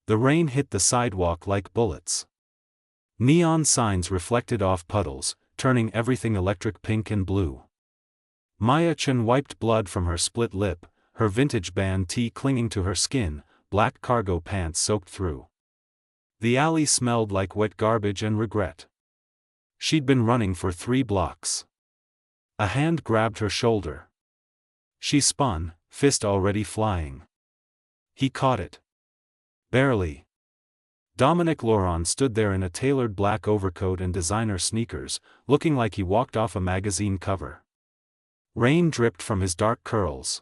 The rain hit the sidewalk like bullets. Neon signs reflected off puddles, turning everything electric pink and blue. Maya Chen wiped blood from her split lip, her vintage band tee clinging to her skin, black cargo pants soaked through. The alley smelled like wet garbage and regret. She'd been running for 3 blocks. A hand grabbed her shoulder. She spun, fist already flying. He caught it. Barely. Dominic Laurent stood there in a tailored black overcoat and designer sneakers, looking like he walked off a magazine cover. Rain dripped from his dark curls.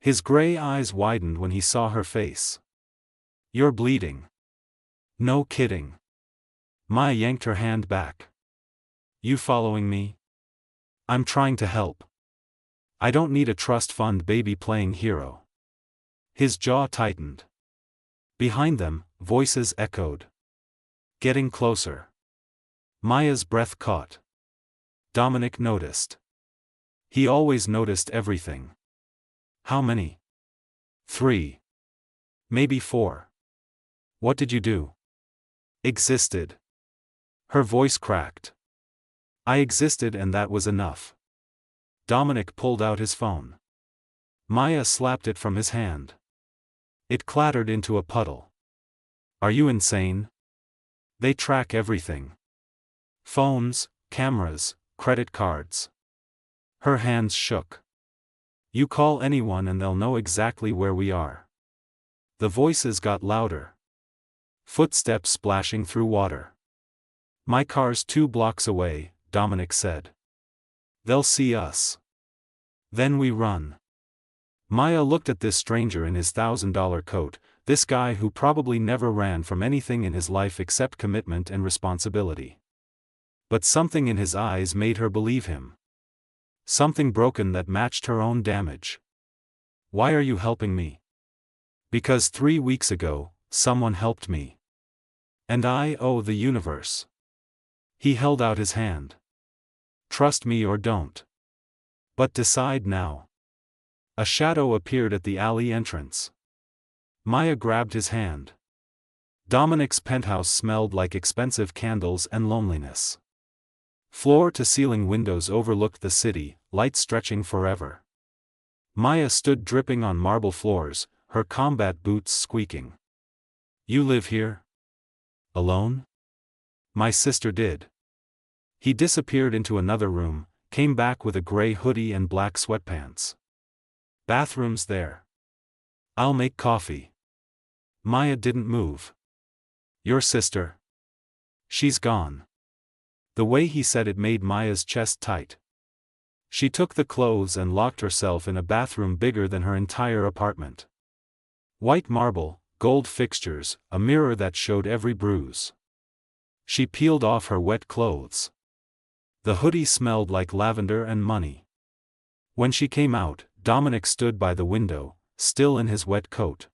His gray eyes widened when he saw her face. "You're bleeding." "No kidding." Maya yanked her hand back. "You following me?" "I'm trying to help. I don't need a trust fund baby playing hero." His jaw tightened. Behind them, voices echoed. Getting closer. Maya's breath caught. Dominic noticed. He always noticed everything. "How many?" "3. Maybe 4. "What did you do?" "Existed." Her voice cracked. "I existed and that was enough." Dominic pulled out his phone. Maya slapped it from his hand. It clattered into a puddle. "Are you insane? They track everything. Phones, cameras, credit cards." Her hands shook. "You call anyone and they'll know exactly where we are." The voices got louder. Footsteps splashing through water. "My car's 2 blocks away," Dominic said. "They'll see us. Then we run." Maya looked at this stranger in his $1,000 coat, this guy who probably never ran from anything in his life except commitment and responsibility. But something in his eyes made her believe him. Something broken that matched her own damage. "Why are you helping me?" "Because 3 weeks ago, someone helped me. And I owe the universe." He held out his hand. "Trust me or don't. But decide now." A shadow appeared at the alley entrance. Maya grabbed his hand. Dominic's penthouse smelled like expensive candles and loneliness. Floor-to-ceiling windows overlooked the city, light stretching forever. Maya stood dripping on marble floors, her combat boots squeaking. "You live here? Alone?" "My sister did." He disappeared into another room, came back with a gray hoodie and black sweatpants. "Bathroom's there. I'll make coffee." Maya didn't move. "Your sister?" "She's gone." The way he said it made Maya's chest tight. She took the clothes and locked herself in a bathroom bigger than her entire apartment. White marble, gold fixtures, a mirror that showed every bruise. She peeled off her wet clothes. The hoodie smelled like lavender and money. When she came out, Dominic stood by the window, still in his wet coat.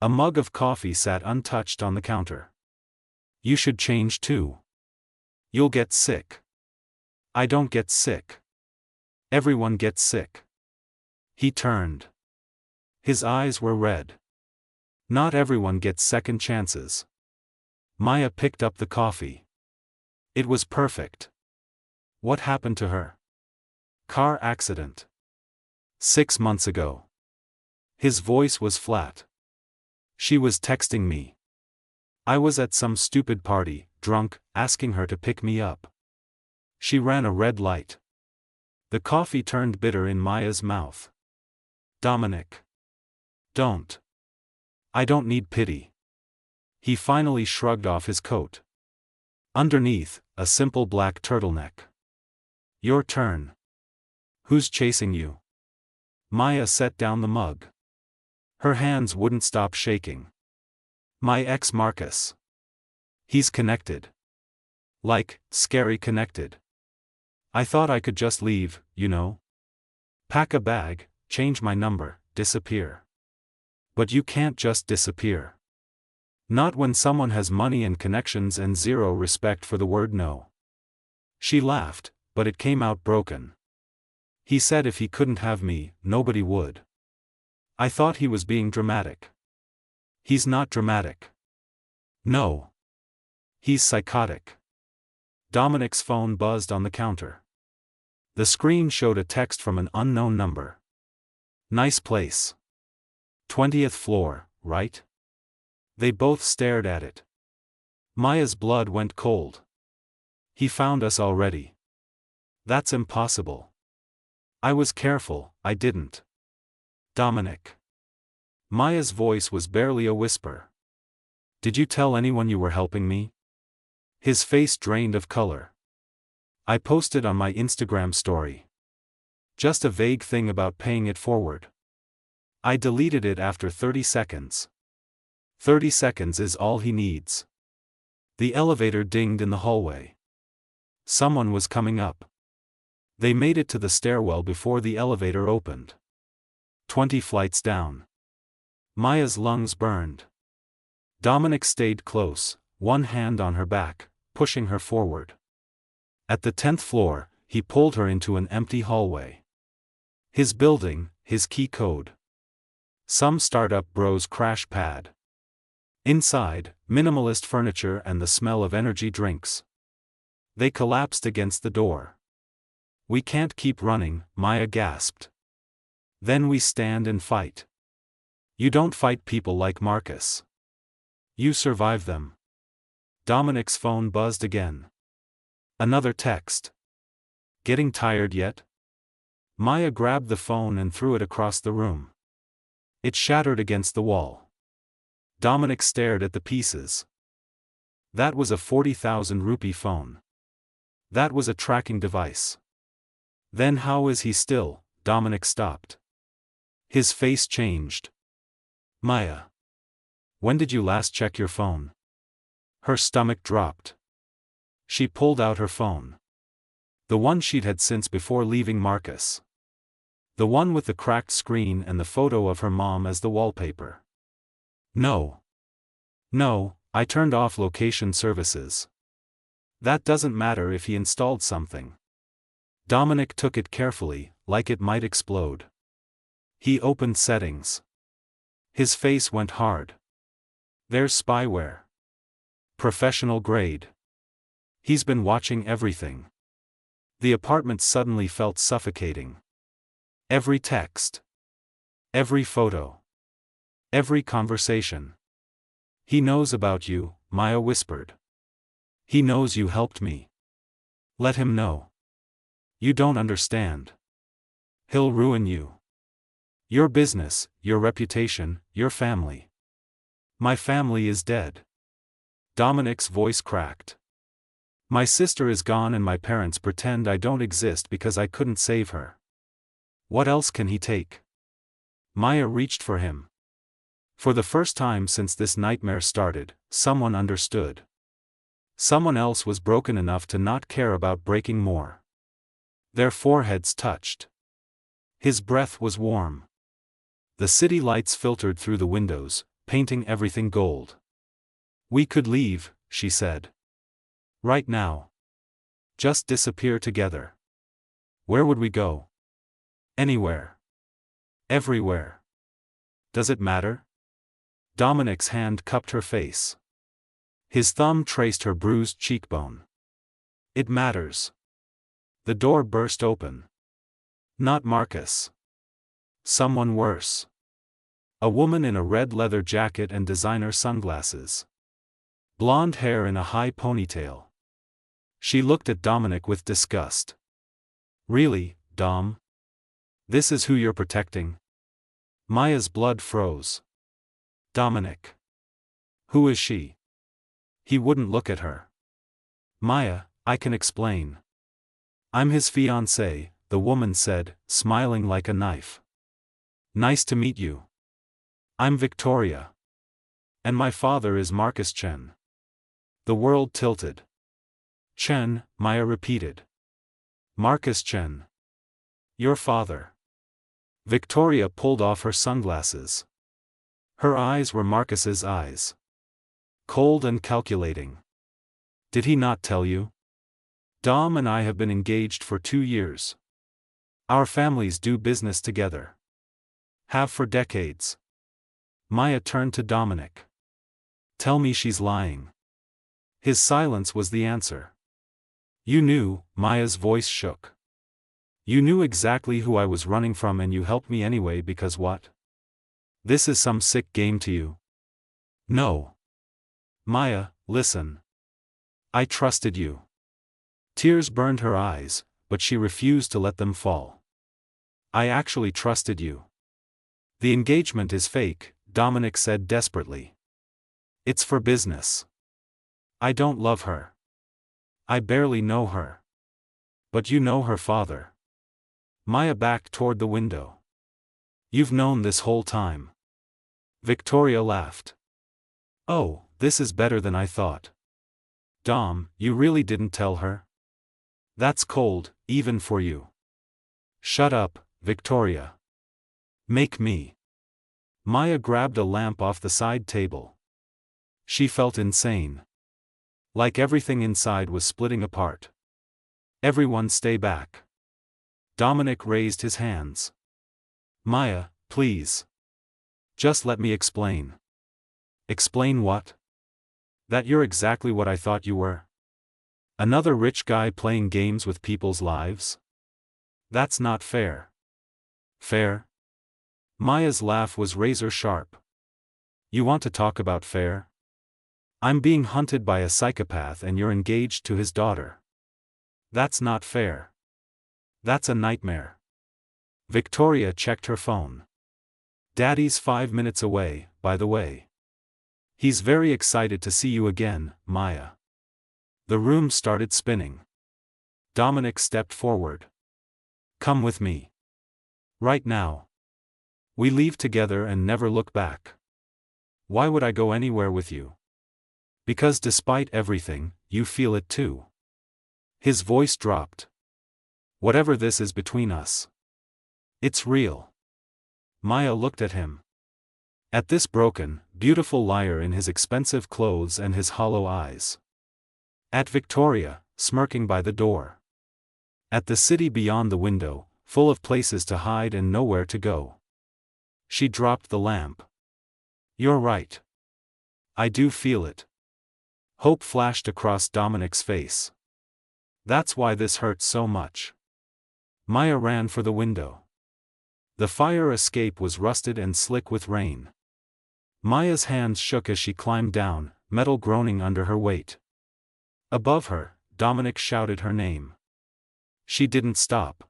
A mug of coffee sat untouched on the counter. "You should change too. You'll get sick." "I don't get sick. Everyone gets sick." He turned. His eyes were red. "Not everyone gets second chances." Maya picked up the coffee. It was perfect. "What happened to her?" "Car accident. 6 months ago." His voice was flat. "She was texting me. I was at some stupid party, drunk, asking her to pick me up. She ran a red light." The coffee turned bitter in Maya's mouth. "Dominic. Don't. I don't need pity." He finally shrugged off his coat. Underneath, a simple black turtleneck. "Your turn. Who's chasing you?" Maya set down the mug. Her hands wouldn't stop shaking. "My ex Marcus. He's connected. Like, scary connected. I thought I could just leave, you know. Pack a bag, change my number, disappear. But you can't just disappear. Not when someone has money and connections and zero respect for the word no." She laughed, but it came out broken. "He said if he couldn't have me, nobody would. I thought he was being dramatic." He's not dramatic. No. He's psychotic. Dominic's phone buzzed on the counter. The screen showed a text from an unknown number. Nice place. 20th floor, right? They both stared at it. Maya's blood went cold. He found us already. That's impossible. I was careful, I didn't. Dominic. Maya's voice was barely a whisper. Did you tell anyone you were helping me? His face drained of color. I posted on my Instagram story. Just a vague thing about paying it forward. I deleted it after 30 seconds. 30 seconds is all he needs. The elevator dinged in the hallway. Someone was coming up. They made it to the stairwell before the elevator opened. 20 flights down. Maya's lungs burned. Dominic stayed close, one hand on her back, pushing her forward. At the 10th floor, he pulled her into an empty hallway. His building, his key code. Some startup bros crash pad. Inside, minimalist furniture and the smell of energy drinks. They collapsed against the door. We can't keep running, Maya gasped. Then we stand and fight. You don't fight people like Marcus. You survive them. Dominic's phone buzzed again. Another text. Getting tired yet? Maya grabbed the phone and threw it across the room. It shattered against the wall. Dominic stared at the pieces. That was a 40,000 rupee phone. That was a tracking device. Then how is he still? Dominic stopped. His face changed. Maya. When did you last check your phone? Her stomach dropped. She pulled out her phone. The one she'd had since before leaving Marcus. The one with the cracked screen and the photo of her mom as the wallpaper. No. No, I turned off location services. That doesn't matter if he installed something. Dominic took it carefully, like it might explode. He opened settings. His face went hard. There's spyware. Professional grade. He's been watching everything. The apartment suddenly felt suffocating. Every text. Every photo. Every conversation. He knows about you, Maya whispered. He knows you helped me. Let him know. You don't understand. He'll ruin you. Your business, your reputation, your family. My family is dead. Dominic's voice cracked. My sister is gone and my parents pretend I don't exist because I couldn't save her. What else can he take? Maya reached for him. For the first time since this nightmare started, someone understood. Someone else was broken enough to not care about breaking more. Their foreheads touched. His breath was warm. The city lights filtered through the windows, painting everything gold. We could leave, she said. Right now. Just disappear together. Where would we go? Anywhere. Everywhere. Does it matter? Dominic's hand cupped her face. His thumb traced her bruised cheekbone. It matters. The door burst open. Not Marcus. Someone worse. A woman in a red leather jacket and designer sunglasses. Blonde hair in a high ponytail. She looked at Dominic with disgust. Really, Dom? This is who you're protecting? Maya's blood froze. Dominic. Who is she? He wouldn't look at her. Maya, I can explain. I'm his fiancée, the woman said, smiling like a knife. Nice to meet you. I'm Victoria. And my father is Marcus Chen. The world tilted. Chen, Maya repeated. Marcus Chen. Your father. Victoria pulled off her sunglasses. Her eyes were Marcus's eyes. Cold and calculating. Did he not tell you? Dom and I have been engaged for 2 years. Our families do business together. Have for decades. Maya turned to Dominic. Tell me she's lying. His silence was the answer. You knew, Maya's voice shook. You knew exactly who I was running from and you helped me anyway because what? This is some sick game to you? No. Maya, listen. I trusted you. Tears burned her eyes, but she refused to let them fall. I actually trusted you. The engagement is fake, Dominic said desperately. It's for business. I don't love her. I barely know her. But you know her father. Maya backed toward the window. You've known this whole time. Victoria laughed. Oh, this is better than I thought. Dom, you really didn't tell her? That's cold, even for you. Shut up, Victoria. Make me. Maya grabbed a lamp off the side table. She felt insane. Like everything inside was splitting apart. Everyone stay back. Dominic raised his hands. Maya, please. Just let me explain. Explain what? That you're exactly what I thought you were. Another rich guy playing games with people's lives? That's not fair. Fair? Maya's laugh was razor sharp. You want to talk about fair? I'm being hunted by a psychopath and you're engaged to his daughter. That's not fair. That's a nightmare. Victoria checked her phone. Daddy's 5 minutes away, by the way. He's very excited to see you again, Maya. The room started spinning. Dominic stepped forward. Come with me. Right now. We leave together and never look back. Why would I go anywhere with you? Because despite everything, you feel it too. His voice dropped. Whatever this is between us. It's real. Maya looked at him. At this broken, beautiful liar in his expensive clothes and his hollow eyes. At Victoria, smirking by the door. At the city beyond the window, full of places to hide and nowhere to go. She dropped the lamp. You're right. I do feel it. Hope flashed across Dominic's face. That's why this hurts so much. Maya ran for the window. The fire escape was rusted and slick with rain. Maya's hands shook as she climbed down, metal groaning under her weight. Above her, Dominic shouted her name. She didn't stop.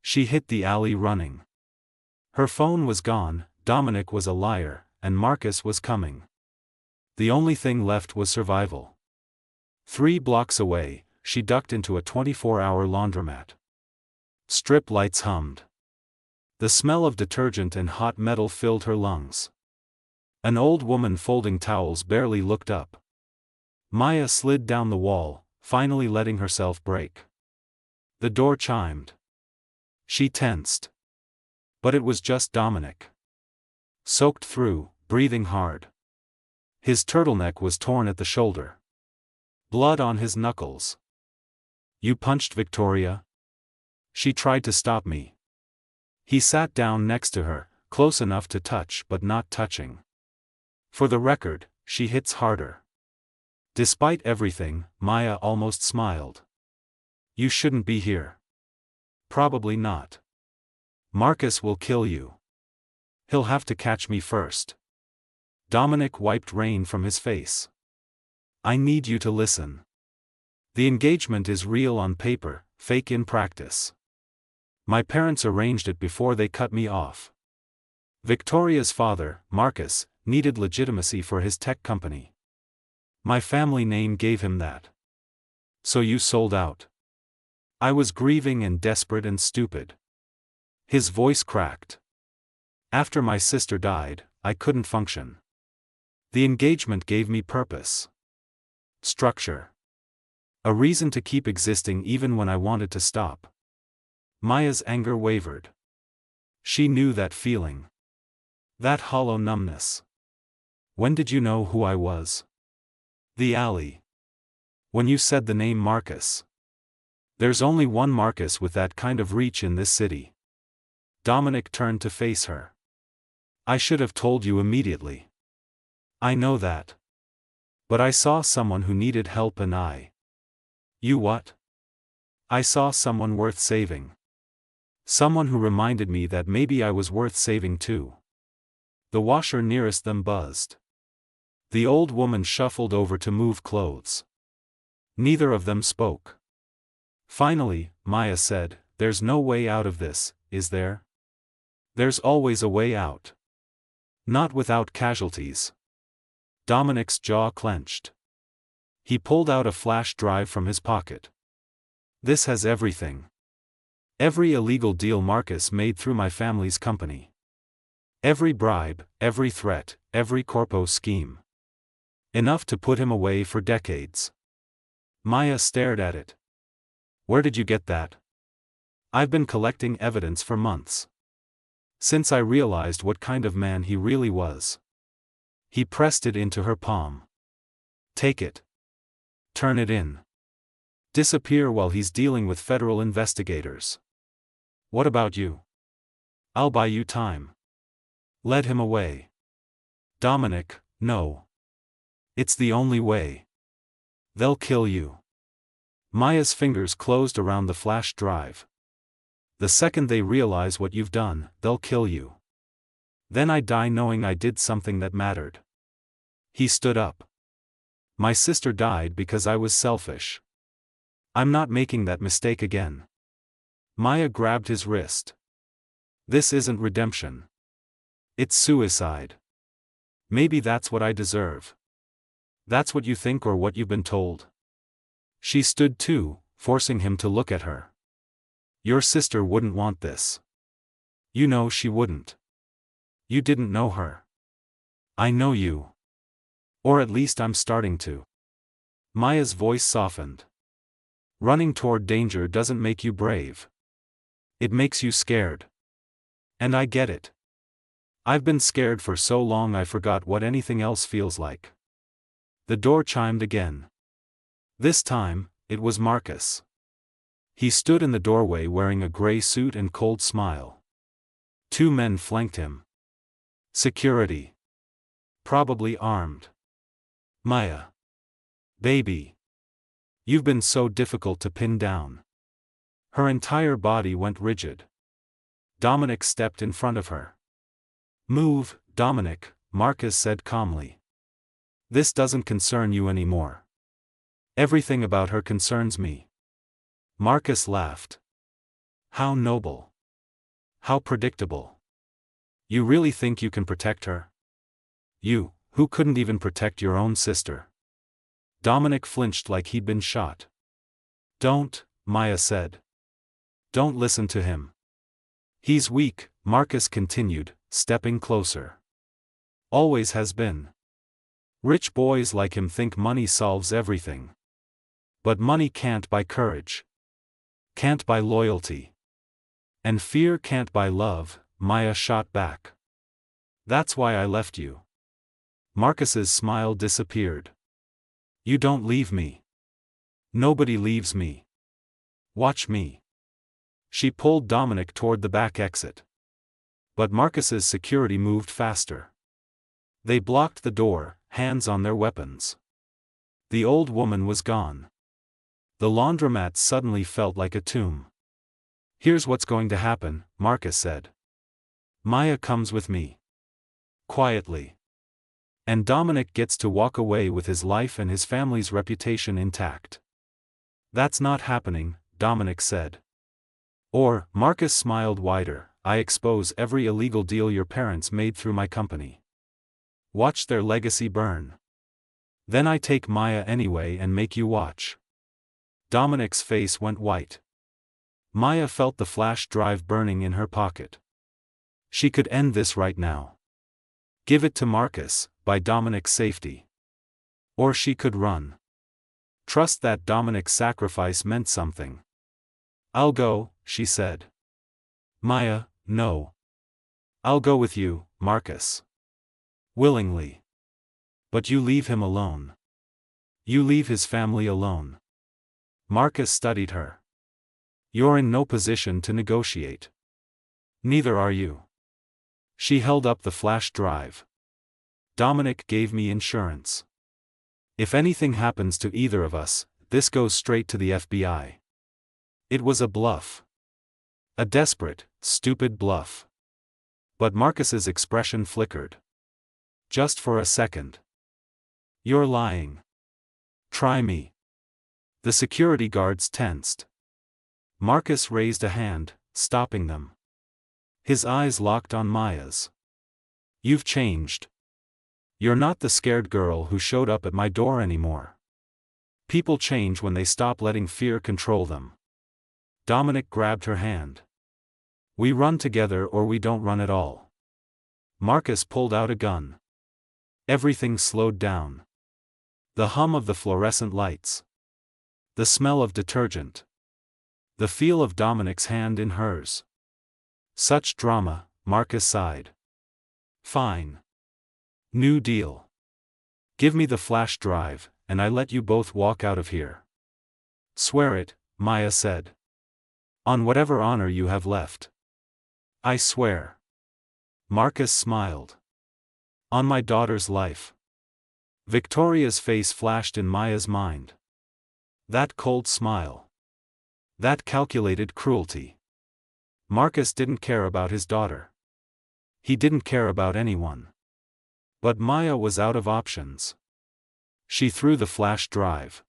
She hit the alley running. Her phone was gone, Dominic was a liar, and Marcus was coming. The only thing left was survival. 3 blocks away, she ducked into a 24-hour laundromat. Strip lights hummed. The smell of detergent and hot metal filled her lungs. An old woman folding towels barely looked up. Maya slid down the wall, finally letting herself break. The door chimed. She tensed. But it was just Dominic. Soaked through, breathing hard. His turtleneck was torn at the shoulder. Blood on his knuckles. You punched Victoria? She tried to stop me. He sat down next to her, close enough to touch but not touching. For the record, she hits harder. Despite everything, Maya almost smiled. You shouldn't be here. Probably not. Marcus will kill you. He'll have to catch me first. Dominic wiped rain from his face. I need you to listen. The engagement is real on paper, fake in practice. My parents arranged it before they cut me off. Victoria's father, Marcus, needed legitimacy for his tech company. My family name gave him that. So you sold out. I was grieving and desperate and stupid. His voice cracked. After my sister died, I couldn't function. The engagement gave me purpose. Structure. A reason to keep existing even when I wanted to stop. Maya's anger wavered. She knew that feeling. That hollow numbness. When did you know who I was? The alley. When you said the name Marcus. There's only one Marcus with that kind of reach in this city. Dominic turned to face her. I should have told you immediately. I know that. But I saw someone who needed help and I. You what? I saw someone worth saving. Someone who reminded me that maybe I was worth saving too. The washer nearest them buzzed. The old woman shuffled over to move clothes. Neither of them spoke. Finally, Maya said, "There's no way out of this, is there?" "There's always a way out. Not without casualties." Dominic's jaw clenched. He pulled out a flash drive from his pocket. "This has everything. Every illegal deal Marcus made through my family's company. Every bribe, every threat, every corpo scheme. Enough to put him away for decades." Maya stared at it. "Where did you get that?" "I've been collecting evidence for months. Since I realized what kind of man he really was." He pressed it into her palm. "Take it. Turn it in. Disappear while he's dealing with federal investigators. What about you? I'll buy you time. Let him away." "Dominic, no. It's the only way. They'll kill you." Maya's fingers closed around the flash drive. "The second they realize what you've done, they'll kill you. Then I die knowing I did something that mattered." He stood up. "My sister died because I was selfish. I'm not making that mistake again." Maya grabbed his wrist. "This isn't redemption. It's suicide. Maybe that's what I deserve." "That's what you think or what you've been told?" She stood too, forcing him to look at her. "Your sister wouldn't want this. You know she wouldn't. You didn't know her. I know you. Or at least I'm starting to." Maya's voice softened. "Running toward danger doesn't make you brave. It makes you scared. And I get it. I've been scared for so long I forgot what anything else feels like." The door chimed again. This time, it was Marcus. He stood in the doorway wearing a gray suit and cold smile. Two men flanked him. Security. Probably armed. "Maya. Baby. You've been so difficult to pin down." Her entire body went rigid. Dominic stepped in front of her. "Move, Dominic," Marcus said calmly. "This doesn't concern you anymore." "Everything about her concerns me." Marcus laughed. "How noble. How predictable. You really think you can protect her? You, who couldn't even protect your own sister." Dominic flinched like he'd been shot. "Don't," Maya said. "Don't listen to him. He's weak," Marcus continued, stepping closer. "Always has been. Rich boys like him think money solves everything. But money can't buy courage. Can't buy loyalty. And fear can't buy love," Maya shot back. "That's why I left you." Marcus's smile disappeared. "You don't leave me. Nobody leaves me. Watch me." She pulled Dominic toward the back exit. But Marcus's security moved faster. They blocked the door, hands on their weapons. The old woman was gone. The laundromat suddenly felt like a tomb. "Here's what's going to happen," Marcus said. "Maya comes with me. Quietly. And Dominic gets to walk away with his life and his family's reputation intact." "That's not happening," Dominic said. "Or," Marcus smiled wider, "I expose every illegal deal your parents made through my company. Watch their legacy burn. Then I take Maya anyway and make you watch." Dominic's face went white. Maya felt the flash drive burning in her pocket. She could end this right now. Give it to Marcus, by Dominic's safety. Or she could run. Trust that Dominic's sacrifice meant something. "I'll go," she said. "Maya, no. I'll go with you, Marcus. Willingly. But you leave him alone. You leave his family alone." Marcus studied her. "You're in no position to negotiate. Neither are you. She held up the flash drive. Dominic gave me insurance. If anything happens to either of us, this goes straight to the FBI. It was a bluff. A desperate, stupid bluff. But Marcus's expression flickered. Just for a second. You're lying. Try me. The security guards tensed. Marcus raised a hand, stopping them. His eyes locked on Maya's. You've changed. You're not the scared girl who showed up at my door anymore. People change when they stop letting fear control them. Dominic grabbed her hand. We run together or we don't run at all. Marcus pulled out a gun. Everything slowed down. The hum of the fluorescent lights. The smell of detergent. The feel of Dominic's hand in hers. Such drama, Marcus sighed. Fine. New deal. Give me the flash drive, and I let you both walk out of here. Swear it, Maya said. On whatever honor you have left. I swear. Marcus smiled. On my daughter's life. Victoria's face flashed in Maya's mind. That cold smile. That calculated cruelty. Marcus didn't care about his daughter. He didn't care about anyone. But Maya was out of options. She threw the flash drive.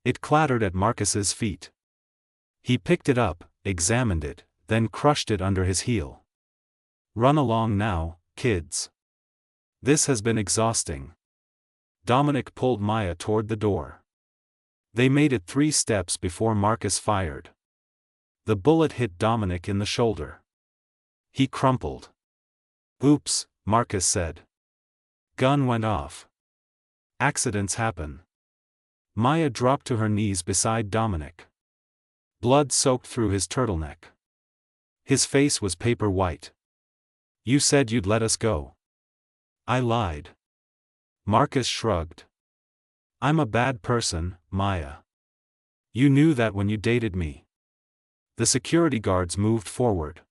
It clattered at Marcus's feet. He picked it up, examined it, then crushed it under his heel. Run along now, kids. This has been exhausting. Dominic pulled Maya toward the door. They made it 3 steps before Marcus fired. The bullet hit Dominic in the shoulder. He crumpled. Oops, Marcus said. Gun went off. Accidents happen. Maya dropped to her knees beside Dominic. Blood soaked through his turtleneck. His face was paper white. You said you'd let us go. I lied. Marcus shrugged. I'm a bad person, Maya. You knew that when you dated me. The security guards moved forward.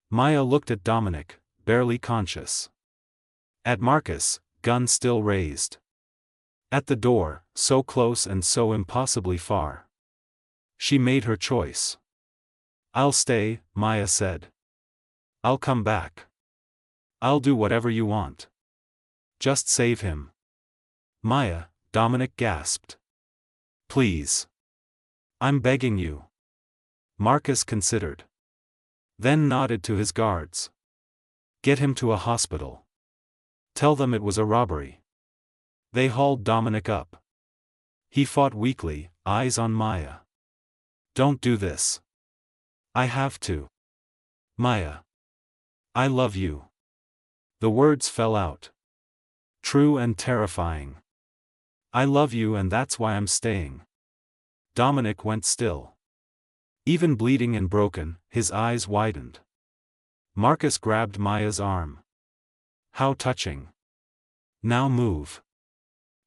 Maya looked at Dominic, barely conscious. At Marcus, gun still raised. At the door, so close and so impossibly far. She made her choice. I'll stay, Maya said. I'll come back. I'll do whatever you want. Just save him. Maya, Dominic gasped. Please. I'm begging you. Marcus considered. Then nodded to his guards. Get him to a hospital. Tell them it was a robbery. They hauled Dominic up. He fought weakly, eyes on Maya. Don't do this. I have to. Maya. I love you. The words fell out. True and terrifying. I love you and that's why I'm staying. Dominic went still. Even bleeding and broken, his eyes widened. Marcus grabbed Maya's arm. How touching. Now move.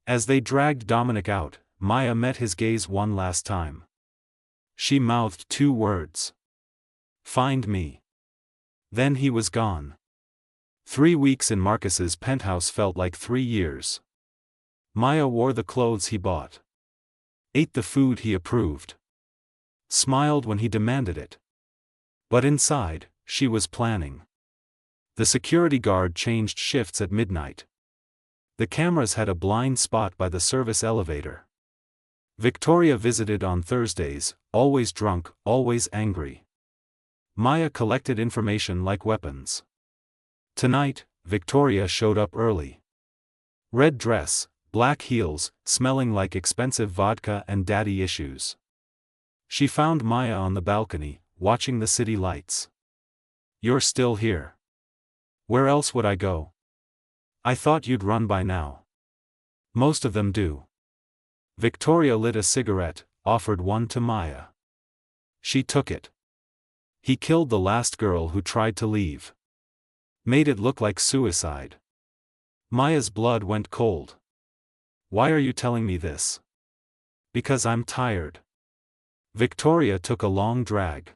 As they dragged Dominic out, Maya met his gaze one last time. She mouthed 2 words. Find me. Then he was gone. 3 weeks in Marcus's penthouse felt like 3 years. Maya wore the clothes he bought. Ate the food he approved. Smiled when he demanded it. But inside, she was planning. The security guard changed shifts at midnight. The cameras had a blind spot by the service elevator. Victoria visited on Thursdays, always drunk, always angry. Maya collected information like weapons. Tonight, Victoria showed up early. Red dress, black heels, smelling like expensive vodka and daddy issues. She found Maya on the balcony, watching the city lights. You're still here. Where else would I go? I thought you'd run by now. Most of them do. Victoria lit a cigarette, offered one to Maya. She took it. He killed the last girl who tried to leave. Made it look like suicide. Maya's blood went cold. Why are you telling me this? Because I'm tired. Victoria took a long drag.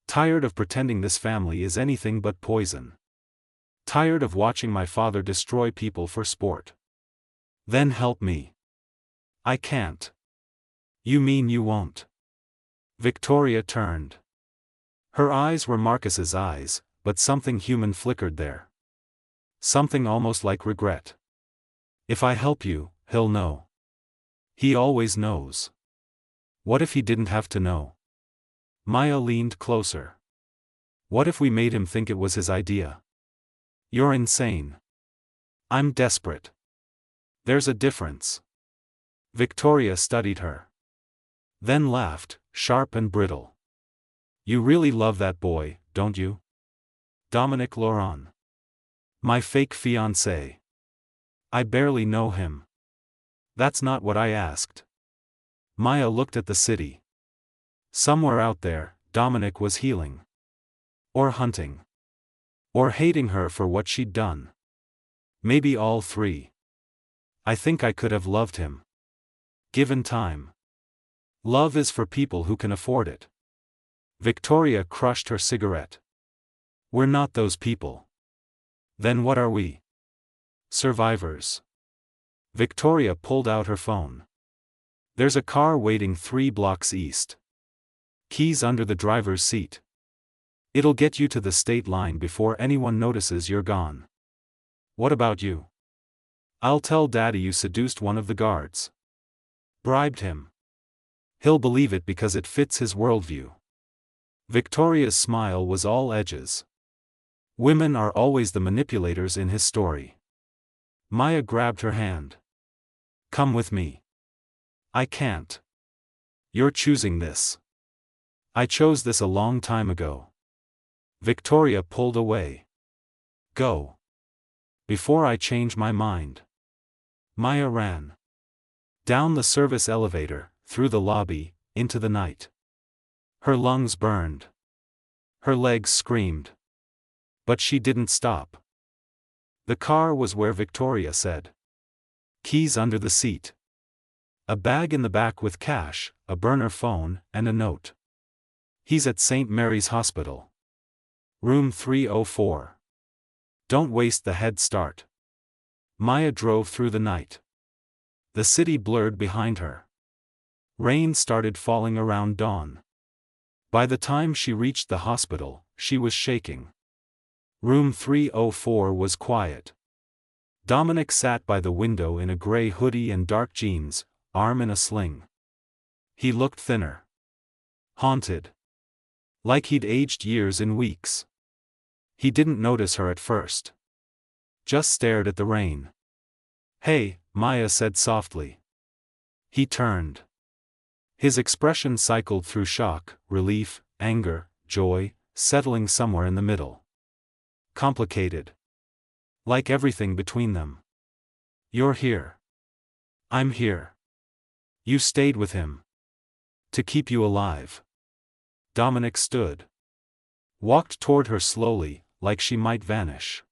Tired of pretending this family is anything but poison. Tired of watching my father destroy people for sport. Then help me. I can't. You mean you won't? Victoria turned. Her eyes were Marcus's eyes, but something human flickered there. Something almost like regret. If I help you, he'll know. He always knows. What if he didn't have to know? Maya leaned closer. What if we made him think it was his idea? You're insane. I'm desperate. There's a difference. Victoria studied her. Then laughed, sharp and brittle. You really love that boy, don't you? Dominic Laurent. My fake fiancé. I barely know him. That's not what I asked. Maya looked at the city. Somewhere out there, Dominic was healing. Or hunting. Or hating her for what she'd done. Maybe all three. I think I could have loved him. Given time. Love is for people who can afford it. Victoria crushed her cigarette. We're not those people. Then what are we? Survivors. Victoria pulled out her phone. There's a car waiting 3 blocks east. Keys under the driver's seat. It'll get you to the state line before anyone notices you're gone. What about you? I'll tell Daddy you seduced one of the guards. Bribed him. He'll believe it because it fits his worldview. Victoria's smile was all edges. Women are always the manipulators in his story. Maya grabbed her hand. Come with me. I can't. You're choosing this. I chose this a long time ago. Victoria pulled away. Go. Before I change my mind. Maya ran. Down the service elevator, through the lobby, into the night. Her lungs burned. Her legs screamed. But she didn't stop. The car was where Victoria said. Keys under the seat. A bag in the back with cash, a burner phone, and a note. He's at St. Mary's Hospital. Room 304. Don't waste the head start. Maya drove through the night. The city blurred behind her. Rain started falling around dawn. By the time she reached the hospital, she was shaking. Room 304 was quiet. Dominic sat by the window in a gray hoodie and dark jeans, arm in a sling. He looked thinner. Haunted. Like he'd aged years in weeks. He didn't notice her at first. Just stared at the rain. Hey, Maya said softly. He turned. His expression cycled through shock, relief, anger, joy, settling somewhere in the middle. Complicated. Like everything between them. You're here. I'm here. You stayed with him. To keep you alive. Dominic stood. Walked toward her slowly, like she might vanish.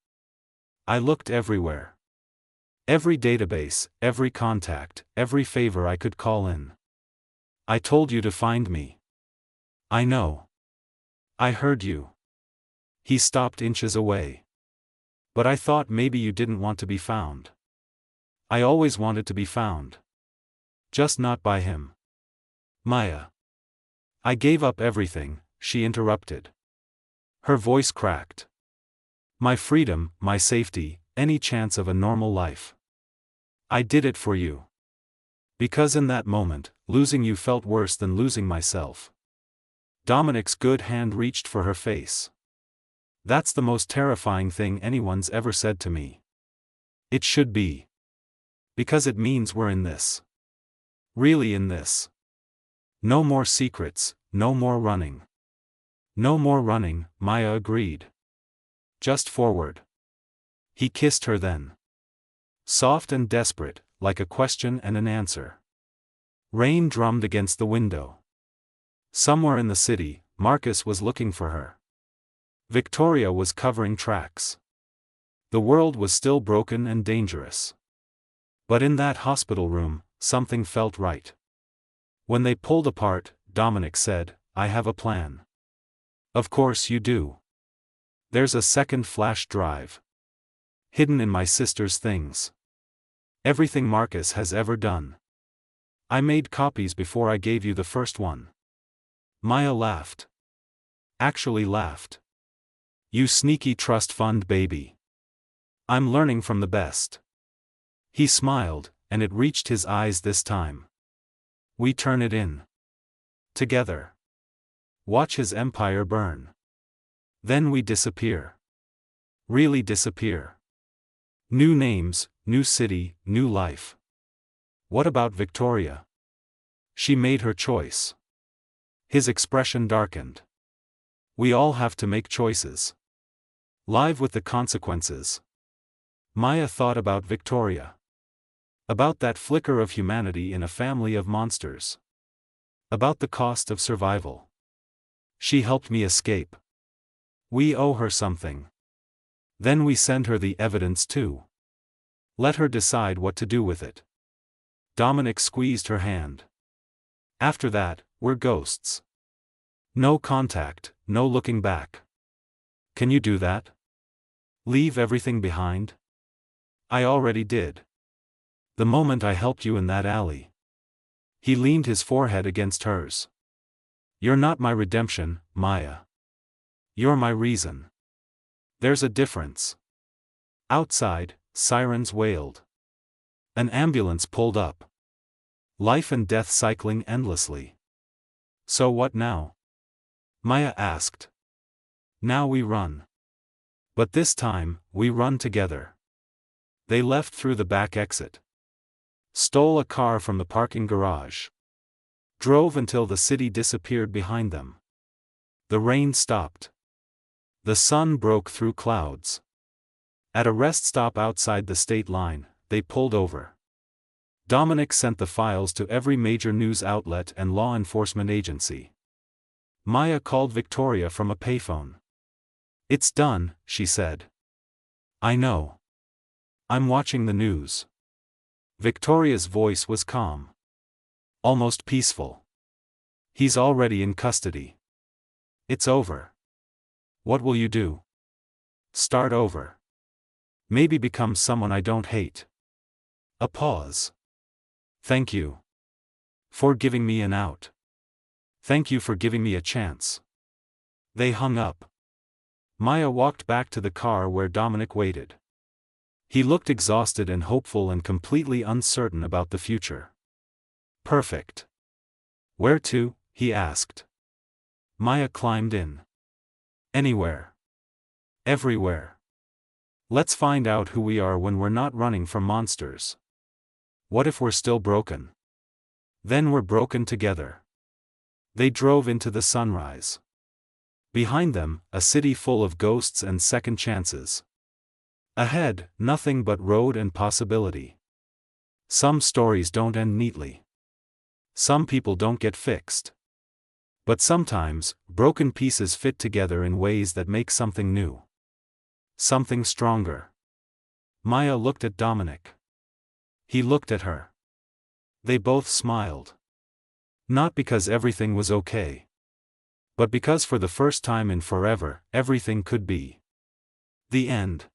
I looked everywhere. Every database, every contact, every favor I could call in. I told you to find me. I know. I heard you. He stopped inches away. But I thought maybe you didn't want to be found. I always wanted to be found. Just not by him. Maya. I gave up everything, she interrupted. Her voice cracked. My freedom, my safety, any chance of a normal life. I did it for you. Because in that moment, losing you felt worse than losing myself. Dominic's good hand reached for her face. That's the most terrifying thing anyone's ever said to me. It should be. Because it means we're in this. Really in this. No more secrets, no more running. No more running, Maya agreed. Just forward. He kissed her then. Soft and desperate, like a question and an answer. Rain drummed against the window. Somewhere in the city, Marcus was looking for her. Victoria was covering tracks. The world was still broken and dangerous. But in that hospital room, something felt right. When they pulled apart, Dominic said, I have a plan. Of course you do. There's a second flash drive. hidden in my sister's things. Everything Marcus has ever done. I made copies before I gave you the first one. Maya laughed. Actually laughed. You sneaky trust fund baby. I'm learning from the best. He smiled, and it reached his eyes this time. We turn it in. Together. Watch his empire burn. Then we disappear. Really disappear. New names, new city, new life. What about Victoria? She made her choice. His expression darkened. We all have to make choices. Live with the consequences. Maya thought about Victoria. About that flicker of humanity in a family of monsters. About the cost of survival. She helped me escape. We owe her something. Then we send her the evidence too. Let her decide what to do with it. Dominic squeezed her hand. After that, we're ghosts. No contact, no looking back. Can you do that? Leave everything behind? I already did. The moment I helped you in that alley. He leaned his forehead against hers. You're not my redemption, Maya. You're my reason. There's a difference. Outside, sirens wailed. An ambulance pulled up. Life and death cycling endlessly. So what now? Maya asked. Now we run. But this time, we run together. They left through the back exit. Stole a car from the parking garage. Drove until the city disappeared behind them. The rain stopped. The sun broke through clouds. At a rest stop outside the state line, they pulled over. Dominic sent the files to every major news outlet and law enforcement agency. Maya called Victoria from a payphone. It's done, she said. I know. I'm watching the news. Victoria's voice was calm. Almost peaceful. He's already in custody. It's over. What will you do? Start over. Maybe become someone I don't hate. A pause. Thank you. For giving me an out. Thank you for giving me a chance. They hung up. Maya walked back to the car where Dominic waited. He looked exhausted and hopeful and completely uncertain about the future. Perfect. Where to? He asked. Maya climbed in. Anywhere. Everywhere. Let's find out who we are when we're not running from monsters. What if we're still broken? Then we're broken together. They drove into the sunrise. Behind them, a city full of ghosts and second chances. Ahead, nothing but road and possibility. Some stories don't end neatly. Some people don't get fixed. But sometimes, broken pieces fit together in ways that make something new. Something stronger. Maya looked at Dominic. He looked at her. They both smiled. Not because everything was okay. But because for the first time in forever, everything could be. The end.